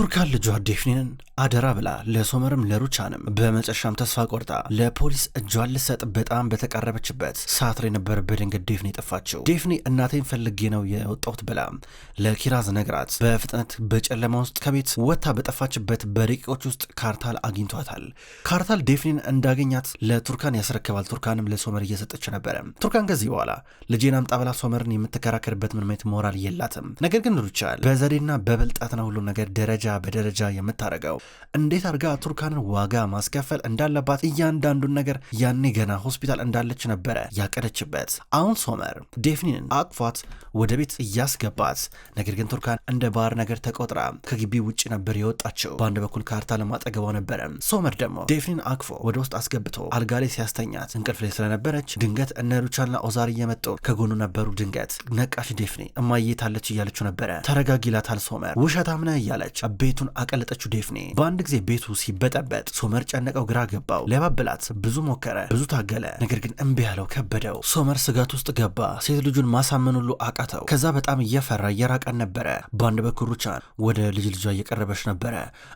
ቱርካን ልጇ ዴፍኒንን አደራ ብላ ለሶመርም ለሩቻንም በመጨረሻም ተስፋ ቆርጣ ለፖሊስ እጇን ልሰጥ በጣም በተቃረበችበት ሰዓት ላይ ነበር በድንገት ዴፍኒ ጠፋችው። ዴፍኒ እናቴን ፈልጌ ነው የወጣሁት ብላ ለኪራዝ ነግራት በፍጥነት በጨለማ ውስጥ ከቤት ወጥታ በጠፋችበት በደቂቆች ውስጥ ካርታል አግኝቷታል። ካርታል ዴፍኒን እንዳገኛት ለቱርካን ያስረክባል። ቱርካንም ለሶመር እየሰጠች ነበረ። ቱርካን ከዚህ በኋላ ልጄን አምጣ ብላ ሶመርን የምትከራከርበት ምን አይነት ሞራል የላትም። ነገር ግን ሩቻል በዘዴና በብልጣት ነው ሁሉ ነገር ደረጃ በደረጃ የምታረገው። እንዴት አርጋ ቱርካንን ዋጋ ማስከፈል እንዳለባት እያንዳንዱን ነገር ያኔ ገና ሆስፒታል እንዳለች ነበረ ያቀደችበት። አሁን ሶመር ዴፍኒንን አቅፏት ወደ ቤት እያስገባት፣ ነገር ግን ቱርካን እንደ ባር ነገር ተቆጥራ ከግቢ ውጭ ነበር የወጣችው። በአንድ በኩል ካርታ ለማጠገቧ ነበረ። ሶመር ደግሞ ዴፍኒን አቅፎ ወደ ውስጥ አስገብቶ አልጋ ላይ ሲያስተኛት እንቅልፍ ላይ ስለነበረች ድንገት እነ ሩቻልና ኦዛር እየመጡ ከጎኑ ነበሩ። ድንገት ነቃሽ ዴፍኒ እማዬ ታለች እያለችው ነበረ። ተረጋጊላታል ሶመር ውሸታም ነህ እያለች ቤቱን አቀለጠችው ዴፍኒ። በአንድ ጊዜ ቤቱ ሲበጠበጥ ሶመር ጨነቀው፣ ግራ ገባው። ሊያባብላት ብዙ ሞከረ፣ ብዙ ታገለ። ነገር ግን እምቢ ያለው ከበደው። ሶመር ስጋት ውስጥ ገባ። ሴት ልጁን ማሳመን ሁሉ አቃተው። ከዛ በጣም እየፈራ እየራቀን ነበረ። በአንድ በኩል ሩቻን ወደ ልጅ ልጇ እየቀረበች ነበረ።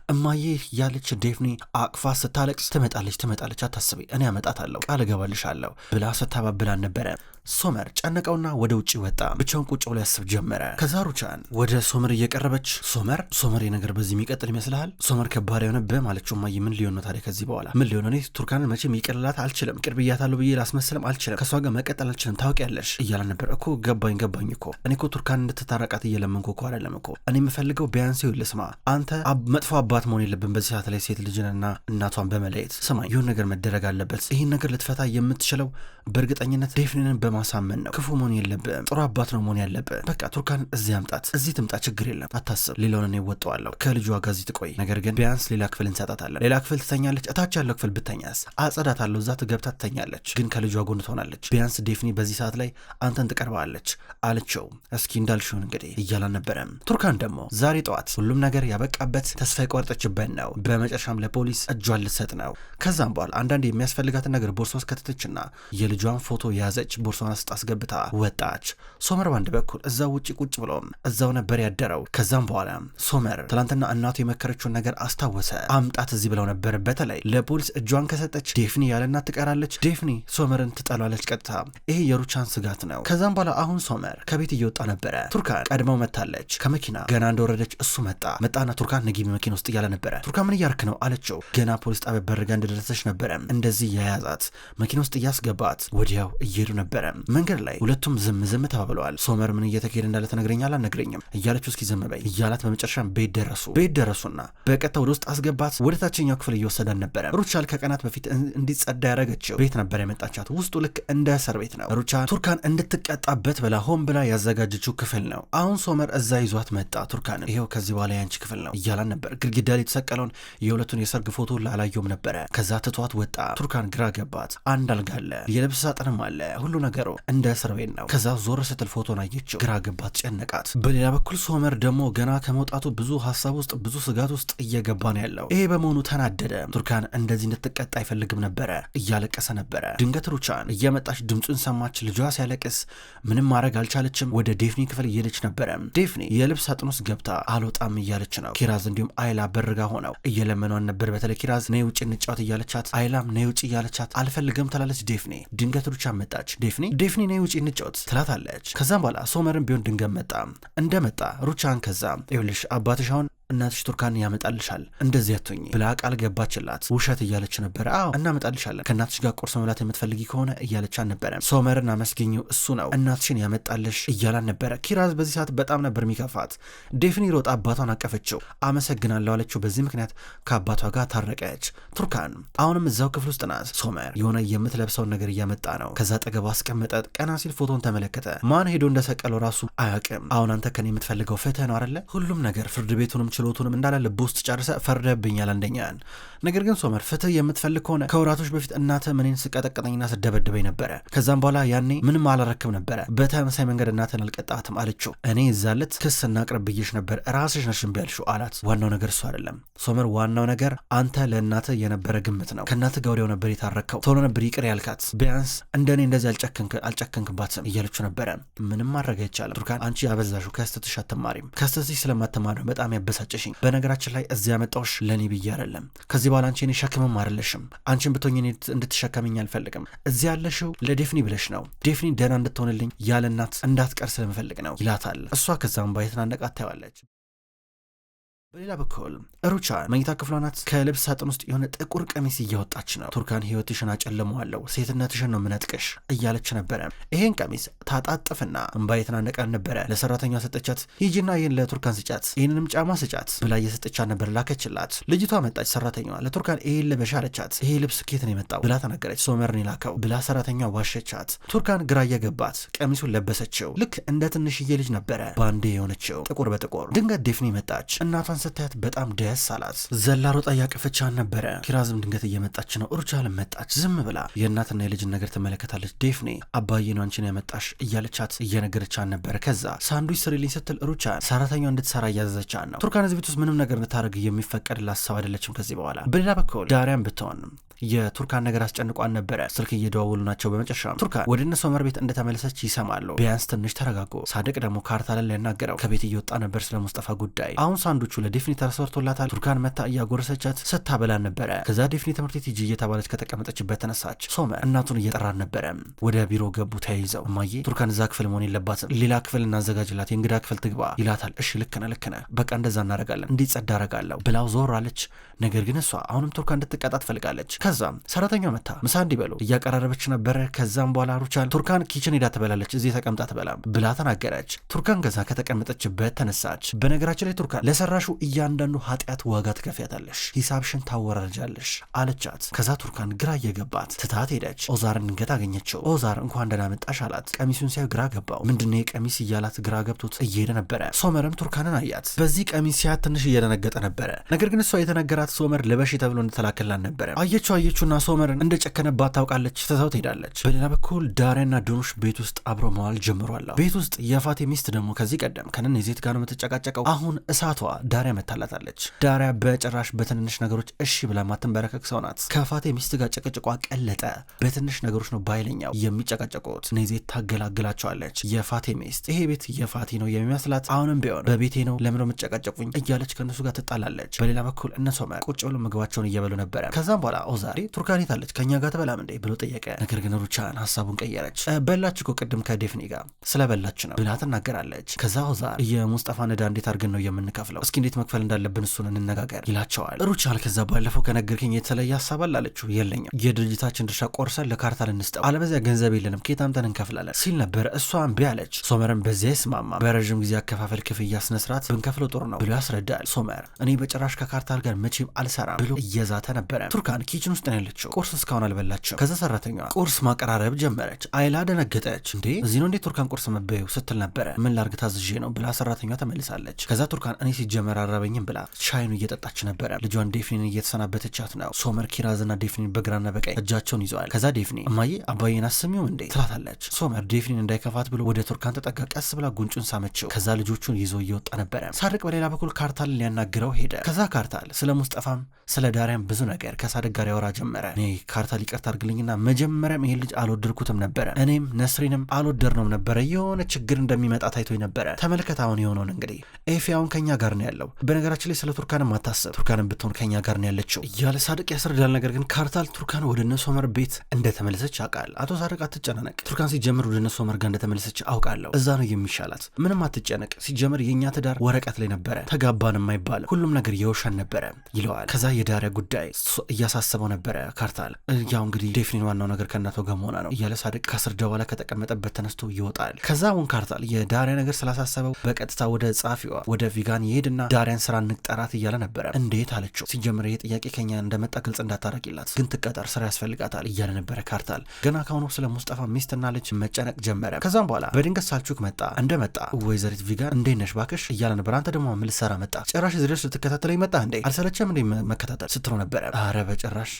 እማዬ ያለች ዴፍኒ አቅፋ ስታለቅስ ትመጣለች አታስቢ፣ እኔ አመጣታለሁ፣ ቃል እገባልሻለሁ ብላ ስታባብላን ነበረ። ሶመር ጨነቀውና ወደ ውጭ ወጣ። ብቻውን ቁጭ ብሎ ያስብ ጀመረ። ከዛ ሩቻን ወደ ሶመር እየቀረበች ሶመር የነገር በዚህ የሚቀጥል ይመስልሃል? ሶመር ከባድ የሆነብህ ማለችው። እማዬ ምን ሊሆን ነው ታዲያ? ከዚህ በኋላ ምን ሊሆን ነው? እኔ ቱርካንን መቼም ይቀልላት አልችልም፣ ቅርብ እያታለሁ ብዬ ላስመስልም አልችልም፣ ከሷ ጋር መቀጠል አልችልም፣ ታውቂያለሽ እያላን ነበር እኮ። ገባኝ እኮ እኔ እኮ ቱርካን እንድትታረቃት እየለመንኩ እኮ አይደለም እኮ። እኔ የምፈልገው ቢያንስ ልስማ፣ አንተ መጥፎ አባት መሆን የለብን በዚህ ሰዓት ላይ ሴት ልጅንና እናቷን በመለየት። ስማኝ፣ ይሁን ነገር መደረግ አለበት። ይህን ነገር ልትፈታ የምትችለው በእርግጠኝነት ዴፍኒንን በማሳመን ነው። ክፉ መሆን የለብም፣ ጥሩ አባት ነው መሆን ያለብህ። በቃ ቱርካንን እዚህ አምጣት፣ እዚህ ትምጣ፣ ችግር የለም አታስብ፣ ሌላውን እኔ እወጣዋለሁ፣ ከልጇ ጋር እዚህ ትቆይ። ነገር ግን ቢያንስ ሌላ ክፍል እንሰጣታለን። ሌላ ክፍል ትተኛለች፣ እታች ያለው ክፍል ብተኛስ? አጸዳታለሁ፣ እዛ ትገብታ ትተኛለች፣ ግን ከልጇ ጎን ትሆናለች። ቢያንስ ዴፍኒ በዚህ ሰዓት ላይ አንተን ትቀርባለች አለችው። እስኪ እንዳልሽውን እንግዲህ እያላን ነበረም። ቱርካን ደግሞ ዛሬ ጠዋት ሁሉም ነገር ያበቃበት ተስፋ የቆረጠችበት ነው። በመጨረሻም ለፖሊስ እጇን ልትሰጥ ነው። ከዛም በኋላ አንዳንድ የሚያስፈልጋትን ነገር ቦርሷ ውስጥ ከተተችና የልጇን ፎቶ የያዘች ቦርሷን ውስጥ አስገብታ ወጣች። ሶመር ባንድ በኩል እዛው ውጭ ቁጭ ብሎም እዛው ነበር ያደረው። ከዛም በኋላ ሶመር ትላንትና እናቱ የመከረችውን ነገር አስታወሰ። አምጣት እዚህ ብለው ነበር። በተለይ ለፖሊስ እጇን ከሰጠች ዴፍኒ ያለ እናት ትቀራለች፣ ዴፍኒ ሶመርን ትጠላለች ቀጥታ። ይሄ የሩቻን ስጋት ነው። ከዛም በኋላ አሁን ሶመር ከቤት እየወጣ ነበረ። ቱርካን ቀድመው መታለች። ከመኪና ገና እንደወረደች እሱ መጣና ቱርካን ነጊ መኪና ውስጥ እያለ ነበረ። ቱርካን ምን እያርክ ነው አለችው። ገና ፖሊስ ጣቢያ በርጋ እንደደረሰች ነበረ እንደዚህ የያዛት መኪና ውስጥ እያስገባት ወዲያው እየሄዱ ነበረ። መንገድ ላይ ሁለቱም ዝም ተባብለዋል። ሶመር ምን እየተካሄደ እንዳለ ትነግረኛለህ አልነግረኝም እያለችው እስኪ ዝም በይ እያላት በመጨረሻም ቤት ደረሱና በቀጥታ ወደ ውስጥ አስገባት። ወደ ታችኛው ክፍል እየወሰዳን ነበረ። ሩቻል ከቀናት በፊት እንዲጸዳ ያደረገችው ቤት ነበር የመጣቻት። ውስጡ ልክ እንደ እስር ቤት ነው። ሩቻል ቱርካን እንድትቀጣበት ብላ ሆን ብላ ያዘጋጀችው ክፍል ነው። አሁን ሶመር እዛ ይዟት መጣ። ቱርካን ይሄው ከዚህ በኋላ ያንቺ ክፍል ነው እያላን ነበር። ግድግዳ ላይ የተሰቀለውን የሁለቱን የሰርግ ፎቶ ላላየውም ነበረ። ከዛ ትቷት ወጣ። ቱርካን ግራ ገባት። አንድ አልጋ አለ፣ የልብስ ሳጥንም አለ፣ ሁሉ ነገሩ እንደ እስር ቤት ነው። ከዛ ዞር ስትል ፎቶን አየችው። ግራ ገባት፣ ጨነቃት። በሌላ በኩል ሶመር ደግሞ ገና ከመውጣቱ ብዙ ሀሳብ ውስጥ ብዙ ስጋት ውስጥ እየገባ ነው ያለው። ይሄ በመሆኑ ተናደደ። ቱርካን እንደዚህ እንድትቀጣ አይፈልግም ነበረ፣ እያለቀሰ ነበረ። ድንገት ሩቻን እየመጣች ድምፁን ሰማች። ልጇ ሲያለቅስ ምንም ማድረግ አልቻለችም። ወደ ዴፍኒ ክፍል እየሄደች ነበረ። ዴፍኒ የልብስ ሳጥን ውስጥ ገብታ አልወጣም እያለች ነው። ኪራዝ እንዲሁም አይላ በርጋ ሆነው እየለመኗን ነበር። በተለይ ኪራዝ ነይ ውጭ እንጫወት እያለቻት፣ አይላም ነይ ውጭ እያለቻት አልፈልግም ትላለች ዴፍኒ። ድንገት ሩቻን መጣች። ዴፍኒ ነይ ውጭ እንጫወት ትላታለች። ከዛም በኋላ ሶመርን ቢሆን ድንገት እንደመጣ ሩቻን ከዛ ይኸውልሽ አባትሽ አሁን እናትሽ ቱርካን ያመጣልሻል እንደዚህ አትሁኝ ብላ ቃል ገባችላት። ውሸት እያለች ነበረ። አዎ እናመጣልሻለን፣ ከእናትሽ ጋር ቁርስ መብላት የምትፈልጊ ከሆነ እያለቻን ነበረ። ሶመርን አመስገኘው፣ እሱ ነው እናትሽን ያመጣልሽ እያላን ነበረ። ኪራዝ በዚህ ሰዓት በጣም ነበር የሚከፋት። ዴፍኒ ሮጣ አባቷን አቀፈችው፣ አመሰግናለሁ አለችው። በዚህ ምክንያት ከአባቷ ጋር ታረቀች። ቱርካን አሁንም እዛው ክፍል ውስጥ ናት። ሶመር የሆነ የምትለብሰውን ነገር እያመጣ ነው። ከዛ ጠገቡ አስቀመጠ። ቀና ሲል ፎቶን ተመለከተ። ማን ሄዶ እንደሰቀለው ራሱ አያውቅም። አሁን አንተ ከኔ የምትፈልገው ፍትህ ነው አይደለ? ሁሉም ነገር ፍርድ ቤቱንም ችሎቱንም እንዳለ ልብ ውስጥ ጨርሰ ፈርደብኛል አንደኛን። ነገር ግን ሶመር ፍትህ የምትፈልግ ከሆነ ከወራቶች በፊት እናተ ምንን ስቀጠቅጠኝና ስደበድበኝ ነበረ። ከዛም በኋላ ያኔ ምንም አላረክም ነበረ። በተመሳይ መንገድ እናተን አልቀጣትም አለችው። እኔ ይዛለት ክስ እናቅርብ ብዬሽ ነበር፣ ራስሽ ነሽ እምቢ ያልሽው አላት። ዋናው ነገር እሱ አይደለም ሶመር፣ ዋናው ነገር አንተ ለእናተ የነበረ ግምት ነው። ከእናተ ጋር ወዲያው ነበር የታረከው፣ ቶሎ ነበር ይቅር ያልካት። ቢያንስ እንደኔ እንደዚህ አልጨከንክባትም እያለችው ነበረ። ምንም ማድረግ አይቻልም ቱርካን፣ አንቺ አበዛሹ፣ ከስተትሽ አትማሪም። ከስተትሽ ስለማትማር በጣም ያበሳጭ አታበሳጭሽኝ። በነገራችን ላይ እዚያ ያመጣሁሽ ለእኔ ብዬ አይደለም። ከዚህ በኋላ አንቺ እኔ ሸክምም አይደለሽም። አንቺን ብትሆኝ እኔ እንድትሸከምኝ አልፈልግም። እዚያ ያለሽው ለዴፍኒ ብለሽ ነው። ዴፍኒ ደህና እንድትሆንልኝ ያለ እናት እንዳትቀር ስለምፈልግ ነው ይላታል። እሷ ከዛም ባየተናነቃት ታያለች። በሌላ በኩል ሩቻን መኝታ ክፍሏ ናት። ከልብስ ሳጥን ውስጥ የሆነ ጥቁር ቀሚስ እያወጣች ነው። ቱርካን ህይወትሽን አጨልመዋለሁ፣ ሴትነትሽን ነው ምነጥቅሽ እያለች ነበረ። ይሄን ቀሚስ ታጣጥፍና እንባ የተናነቃን ነበረ። ለሰራተኛ ሰጠቻት። ሂጂና ይህን ለቱርካን ስጫት፣ ይህንንም ጫማ ስጫት ብላ እየሰጠቻት ነበር። ላከችላት። ልጅቷ መጣች። ሰራተኛዋ ለቱርካን ይሄን ልበሽ አለቻት። ይሄ ልብስ ኬት ነው የመጣው ብላ ተናገረች። ሶመርን የላከው ብላ ሰራተኛ ዋሸቻት። ቱርካን ግራ እየገባት ቀሚሱን ለበሰችው። ልክ እንደ ትንሽዬ ልጅ ነበረ ባንዴ የሆነችው ጥቁር በጥቁር። ድንገት ዴፍኒ መጣች። እናቷን ስታያት በጣም ደስ አላት። ዘላ ሮጣ እያቀፈቻን ነበረ። ኪራዝም ድንገት እየመጣች ነው። ሩቻል መጣች። ዝም ብላ የእናትና የልጅን ነገር ትመለከታለች። ዴፍኔ አባዬ ነው አንቺን ያመጣሽ እያለቻት እየነገረቻን ነበረ። ከዛ ሳንዱች ስሪልኝ ስትል ሩቻል ሰራተኛው እንድትሰራ እያዘዘቻን ነው። ቱርካን እዚህ ቤት ውስጥ ምንም ነገር እንድታደርግ የሚፈቀድላት ሰው አይደለችም ከዚህ በኋላ። በሌላ በኩል ዳሪያን ብትሆን የቱርካን ነገር አስጨንቋን ነበረ። ስልክ እየደዋወሉ ናቸው። በመጨረሻም ቱርካን ወደ እነ ሶመር ቤት እንደተመለሰች ይሰማሉ። ቢያንስ ትንሽ ተረጋጉ። ሳድቅ ደግሞ ካርታልን ሊያናገረው ከቤት እየወጣ ነበር ስለ ሙስጠፋ ጉዳይ። አሁን ሳንዱቹ ለዴፍኒ ተሰርቶላታል። ቱርካን መታ እያጎረሰቻት ስታበላን ነበረ። ከዛ ዴፍኒ ትምህርት ቤት ሂጂ እየተባለች ከተቀመጠችበት ተነሳች። ሶመር እናቱን እየጠራን ነበረ። ወደ ቢሮ ገቡ ተያይዘው። እማዬ ቱርካን እዛ ክፍል መሆን የለባትም፣ ሌላ ክፍል እናዘጋጅላት፣ የእንግዳ ክፍል ትግባ ይላታል። እሺ ልክ ነህ፣ በቃ እንደዛ እናረጋለን፣ እንዲጸዳ አረጋለሁ ብላው ዞር አለች። ነገር ግን እሷ አሁንም ቱርካን እንድትቀጣ ትፈልጋለች። ከዛም ሰራተኛ መታ ምሳ እንዲበሉ እያቀራረበች ነበረ። ከዛም በኋላ ሩቻል ቱርካን ኪችን ሄዳ ትበላለች፣ እዚህ ተቀምጣ ትበላም ብላ ተናገረች። ቱርካን ገዛ ከተቀመጠችበት ተነሳች። በነገራችን ላይ ቱርካን ለሰራሹ እያንዳንዱ ኃጢአት ዋጋ ትከፍያታለሽ፣ ሂሳብሽን ታወራርጃለሽ አለቻት። ከዛ ቱርካን ግራ እየገባት ትታት ሄደች። ኦዛርን ድንገት አገኘችው። ኦዛር እንኳን ደህና መጣሽ አላት። ቀሚሱን ሲያዩ ግራ ገባው። ምንድነው የቀሚስ እያላት ግራ ገብቶት እየሄደ ነበረ። ሶመርም ቱርካንን አያት። በዚህ ቀሚስ ሲያት ትንሽ እየደነገጠ ነበረ። ነገር ግን እሷ የተነገራት ሶመር ለበሽ ተብሎ እንደተላከላን ነበረ። አየችውና ሶመርን እንደጨከነባት ታውቃለች። ትታው ትሄዳለች። በሌላ በኩል ዳሪያና ዶኑሽ ቤት ውስጥ አብሮ መዋል ጀምሯል። ቤት ውስጥ የፋቴ ሚስት ደግሞ ከዚህ ቀደም ከነን የዜት ጋር ነው የምትጨቃጨቀው። አሁን እሳቷ ዳሪያ መታላታለች። ዳሪያ በጭራሽ በትንንሽ ነገሮች እሺ ብላ ማትንበረከክ ሰው ናት። ከፋቴ ሚስት ጋር ጭቅጭቋ ቀለጠ። በትንሽ ነገሮች ነው ባይለኛው የሚጨቃጨቁት። ነዜት ታገላግላቸዋለች። የፋቴ ሚስት ይሄ ቤት የፋቴ ነው የሚመስላት። አሁንም ቢሆን በቤቴ ነው ለምነው የምትጨቃጨቁኝ እያለች ከነሱ ጋር ትጣላለች። በሌላ በኩል እነ ሶመር ቁጭ ብሎ ምግባቸውን እየበሉ ነበረ። ከዛም በኋላ ኦዛሪ ቱርካን ታለች ከኛ ጋር ትበላም እንዴ ብሎ ጠየቀ። ነገር ግን ሩቻን ሀሳቡን ቀየረች። በላች እኮ ቅድም ከዴፍኒ ጋር ስለበላች ነው ብላ ትናገራለች። ከዛ ኦዛር የሙስጠፋን ዕዳ እንዴት አድርገን ነው የምንከፍለው? እስኪ እንዴት መክፈል እንዳለብን እሱን እንነጋገር ይላቸዋል። ሩቻል ከዛ ባለፈው ከነገርከኝ የተለየ ሀሳብ አለ አለችው። የለኝም፣ የድርጅታችን ድርሻ ቆርሰን ለካርታል እንስጠው፣ አለበዚያ ገንዘብ የለንም ከየት አምጥተን እንከፍላለን ሲል ነበር። እሷ እምቢ አለች። ሶመርም በዚያ ይስማማ። በረዥም ጊዜ አከፋፈል ክፍያ ስነስርዓት ብንከፍለው ጥሩ ነው ብሎ ያስረዳል። ሶመር እኔ በጭራሽ ከካርታል ጋር መቼም አልሰራም ብሎ እየዛተ ነበረ። ቱርካን ኪችን ውስጥ ነው ያለችው። ቁርስ እስካሁን አልበላችም። ከዛ ሰራተኛዋ ቁርስ ማቀራረብ ጀመረች። አይላ ደነገጠች። እንዴ እዚህ ነው እንዴ ቱርካን ቁርስ መበየው ስትል ነበረ። ምን ላርግ ታዝዤ ነው ብላ ሰራተኛዋ ተመልሳለች። ከዛ ቱርካን እኔ ሲጀመር አራበኝም ብላ ሻይኑ እየጠጣች ነበረ። ልጇን ዴፍኒን እየተሰናበተቻት ነው። ሶመር ኪራዝና ዴፍኒን በግራና በቀኝ እጃቸውን ይዘዋል። ከዛ ዴፍኒ እማዬ አባዬን አስሚውም እንዴ ትላታለች። ሶመር ዴፍኒን እንዳይከፋት ብሎ ወደ ቱርካን ተጠጋ። ቀስ ብላ ጉንጩን ሳመችው። ከዛ ልጆቹን ይዞ እየወጣ ነበረ። ሳድቅ በሌላ በኩል ካርታልን ሊያናግረው ሄደ። ከዛ ካርታል ስለ ሙስጠፋም ስለ ዳሪያም ብዙ ነገር ከሳድቅ ጋር ያወራ ጀመረ። እኔ ካርታል ይቅርታ አድርግልኝና መጀመሪያም ይሄን ልጅ አልወደድኩትም ነበረ፣ እኔም ነስሪንም አልወደድነውም ነበረ፣ የሆነ ችግር እንደሚመጣ ታይቶኝ ነበረ። ተመልከት አሁን የሆነውን እንግዲህ ኤፊ አሁን ከኛ ጋር ነው ያለው። በነገራችን ላይ ስለ ቱርካንም አታስብ፣ ቱርካንም ብትሆን ከኛ ጋር ነው ያለችው እያለ ሳድቅ ያስረዳል። ነገር ግን ካርታል ቱርካን ወደ እነ ሶመር ቤት እንደተመለሰች ያውቃል። አቶ ሳድቅ አትጨናነቅ፣ ቱርካን ሲጀምር ወደ እነ ሶመር ጋር እንደተመለሰች አውቃለሁ፣ እዛ ነው የሚሻላት፣ ምንም አትጨነቅ፣ ሲጀምር የእኛ ትዳር ወረቀት ላይ ነበረ፣ ተጋባንም አይባልም፣ ሁሉም ነገር የውሸን ነበረ ይለዋል። ከዛ የዳሪያ ጉዳይ እያሳሰበው ነበረ ካርታል። ያው እንግዲህ ዴፍኒን ዋናው ነገር ከእናቷ ጋር መሆኗ ነው እያለ ሳድቅ ከስር ደዋላ ከተቀመጠበት ተነስቶ ይወጣል። ከዛ አሁን ካርታል የዳሪያ ነገር ስላሳሰበው በቀጥታ ወደ ጸሐፊዋ ወደ ቪጋን ይሄድና ዳሪያን ስራ እንቅጠራት እያለ ነበረ። እንዴት አለችው። ሲጀምር ይሄ ጥያቄ ከኛ እንደመጣ ግልጽ እንዳታረቂላት፣ ግን ትቀጠር፣ ስራ ያስፈልጋታል እያለ ነበረ ካርታል። ገና ካሁኑ ስለ ሙስጠፋ ሚስትና ልጅ መጨነቅ ጀመረ። ከዛም በኋላ በድንገት ሳልቹክ መጣ። እንደመጣ ወይዘሪት ቪጋን እንዴት ነሽ ባክሽ እያለ ነበር። አንተ ደግሞ ምን ልትሰራ መጣ? ጭራሽ እዚህ ድረስ ልትከታተለኝ መጣ እንዴ? አልሰለቸም እንዴ መከታተል ስትለው ነበረ። አረ በጭራሽ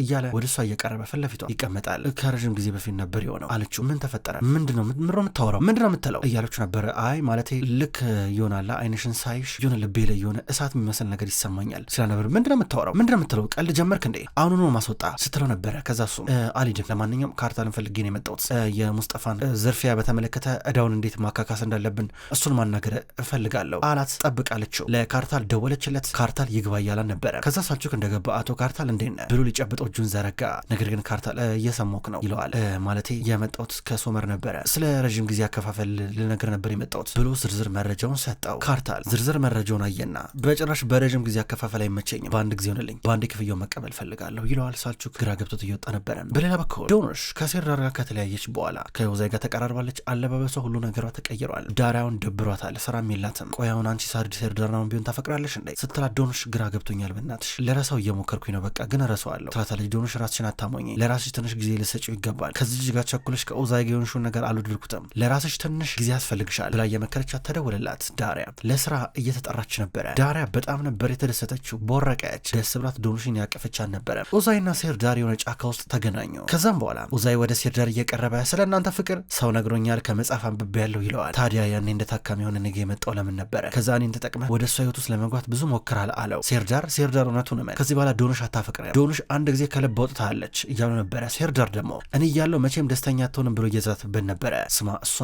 እያለ ወደ እሷ እየቀረበ ፊት ለፊቷ ይቀመጣል። ከረዥም ጊዜ በፊት ነበር የሆነው አለችው። ምን ተፈጠረ? ምንድነው የምታወራው? ምንድነው የምትለው እያለችው ነበረ። አይ ማለቴ ልክ ይሆናላ አይንሽን ሳይሽ የሆነ ልቤ ልቤ ላይ የሆነ እሳት የሚመስል ነገር ይሰማኛል ስላ ነበር። ምንድነው የምታወራው? ምንድነው የምትለው? ቀልድ ጀመርክ እንዴ? አሁኑኑ ማስወጣ ስትለው ነበረ። ከዛ እሱ አልሄድም፣ ለማንኛውም ካርታልን ፈልጌ ነው የመጣሁት። የሙስጠፋን ዝርፊያ በተመለከተ እዳውን እንዴት ማካካስ እንዳለብን እሱን ማናገር እፈልጋለሁ አላት። ጠብቃለችው። ለካርታል ደወለችለት። ካርታል ይግባ እያላን ነበረ። ከዛ ሳልቹክ እንደገባ አቶ ካርታል እንዴት ነህ ብሎ ሊጨብጠው እጁን ዘረጋ። ነገር ግን ካርታል እየሰማሁህ ነው ይለዋል። ማለቴ የመጣሁት ከሶመር ነበረ፣ ስለ ረዥም ጊዜ አከፋፈል ልነግርህ ነበር የመጣሁት ብሎ ዝርዝር መረጃውን ሰጠው። ካርታል ዝርዝር መረጃውን አየና በጭራሽ በረዥም ጊዜ አከፋፈል አይመቸኝም፣ በአንድ ጊዜ ሆነልኝ፣ በአንድ ክፍያው መቀበል ፈልጋለሁ ይለዋል። ሳልቹክ ግራ ገብቶት እየወጣ ነበረ። በሌላ በኩል ዶኖሽ ከሴርዳር ጋር ከተለያየች በኋላ ከዮዛይ ጋር ተቀራርባለች። አለባበሷ ሁሉ ነገሯ ተቀይሯል። ዳሪያውን ደብሯታል፣ ስራም የላትም። ቆይ አሁን አንቺ ሴርዳርን ቢሆን ታፈቅራለሽ እንዴ ስትላት ዶኖሽ ግራ ገብቶኛል፣ በእናትሽ ለረሳው እየሞከርኩኝ ነው፣ በቃ ግን እረሳዋለሁ ትላታለች። ዶኖሽ ራስሽን አታሞኝ፣ ለራስሽ ትንሽ ጊዜ ልሰጪው ይገባል። ከዚህ ልጅ ጋር ቸኩለሽ ከዮዛይ ጋር የሆንሽውን ነገር አልወደድኩትም፣ ለራስሽ ትንሽ ጊዜ ያስፈልግሻል ብላ እየመከረቻት ተደወለላት። ዳሪያ ለስራ እየተጠራች ነበረ። ዳሪያ በጣም ነበር የተደሰተችው፣ ቦረቀች፣ ደስ ብላት ዶኖሽን ያቀፈቻት ነበረ። ዮዛይና ሴርዳር የሆነ ጫካ ውስጥ ተገናኙ። ከዛም በኋላ ዮዛይ ወደ ሴርዳር እየቀረበ ስለ እናንተ ፍቅር ሰው ነግሮኛል፣ ከመጽሐፍ አንብቤ ያለው ይለዋል። ታዲያ ያኔ እንደ ታካሚ የሆነ ነገ የመጣው ለምን ነበረ? ከዛ እኔን ተጠቅመህ ወደ እሷ ህይወት ውስጥ ለመግባት ብዙ ሞክራል አለው። ሴርዳር እውነቱን እመን፣ ከዚህ በኋላ ዶኖሽ አታፈቅርም፣ ዶኖሽ አንድ ጊዜ ከልብ አውጥታለች እያሉ ነበረ። ሴርዳር ደግሞ እኔ እያለው መቼም ደስተኛ አትሆንም ብሎ እየዛተበት ነበረ። ስማ እሷ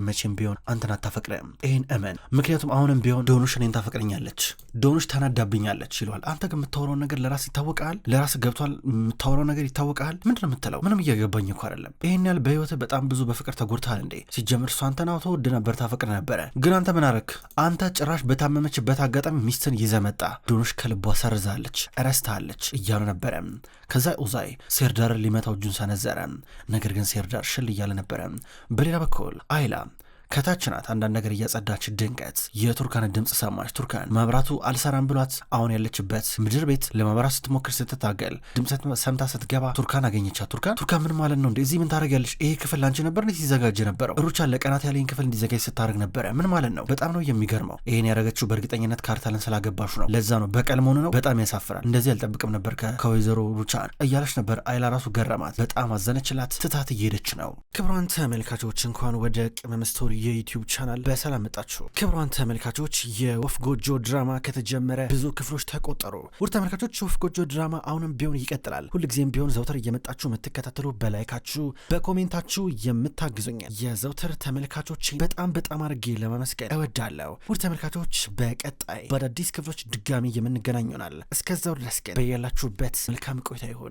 መቼም ቢሆን አንተን አታፈቅርም፣ ይህን እመን፣ ምክንያቱም አሁንም ቢሆን ዶኖሽ እኔን ታፈቅረኛለች፣ ዶኖሽ ተናዳብኛለች ይለዋል። አንተ ግን የምታወራውን ነገር ለራስ ይታወቃል፣ ለራስ ገብቷል፣ የምታወራው ነገር ይታወቃል። ምንድን ነው የምትለው? ምንም እየገባኝ እኮ አይደለም። ይህን ያህል በህይወት በጣም ብዙ በፍቅር ተጎድተሃል እንዴ? ሲጀምር እሷ አንተን ተወድ ነበር፣ ታፈቅር ነበረ፣ ግን አንተ ምን አረክ? አንተ ጭራሽ በታመመችበት አጋጣሚ ሚስትን ይዘህ መጣ፣ ዶኖሽ ከልቧ ሰርዛለች፣ እረስታለች እያሉ ነበረ። ከዛ ዮዛይ ሴርዳርን ሊመታው እጁን ሰነዘረ። ነገር ግን ሴርዳር ሽል እያለ ነበረ። በሌላ በኩል አይላ ከታች ናት፣ አንዳንድ ነገር እያጸዳች ድንገት የቱርካን ድምፅ ሰማች። ቱርካን መብራቱ አልሰራም ብሏት አሁን ያለችበት ምድር ቤት ለመብራት ስትሞክር ስትታገል ድምፅ ሰምታ ስትገባ ቱርካን አገኘቻት። ቱርካን ምን ማለት ነው እንዴ? እዚህ ምን ታደርጊያለሽ? ይሄ ክፍል ላንቺ ነበር እንዴ ሲዘጋጅ ነበረው? ሩቻን ለቀናት ያለኝ ክፍል እንዲዘጋጅ ስታደርግ ነበረ። ምን ማለት ነው? በጣም ነው የሚገርመው። ይሄን ያደረገችው በእርግጠኝነት ካርታልን ስላገባሹ ነው። ለዛ ነው በቀል መሆኑ ነው። በጣም ያሳፍራል። እንደዚህ አልጠብቅም ነበር ከወይዘሮ ሩቻን እያለች ነበር። አይላ ራሱ ገረማት። በጣም አዘነችላት። ትታት እየሄደች ነው። ክብሯን ተመልካቾች እንኳን ወደ ቅመም ስቶሪ የዩቲዩብ ቻናል በሰላም መጣችሁ። ክብሯን ተመልካቾች የወፍ ጎጆ ድራማ ከተጀመረ ብዙ ክፍሎች ተቆጠሩ። ውድ ተመልካቾች የወፍ ጎጆ ድራማ አሁንም ቢሆን ይቀጥላል። ሁልጊዜም ቢሆን ዘውትር እየመጣችሁ የምትከታተሉ፣ በላይካችሁ በኮሜንታችሁ የምታግዙኝ የዘውትር ተመልካቾች በጣም አድርጌ ለማመስገን እወዳለሁ። ውድ ተመልካቾች በቀጣይ በአዳዲስ ክፍሎች ድጋሚ የምንገናኝ ይሆናል። እስከዛው ድረስ ግን በያላችሁበት መልካም ቆይታ ይሁን።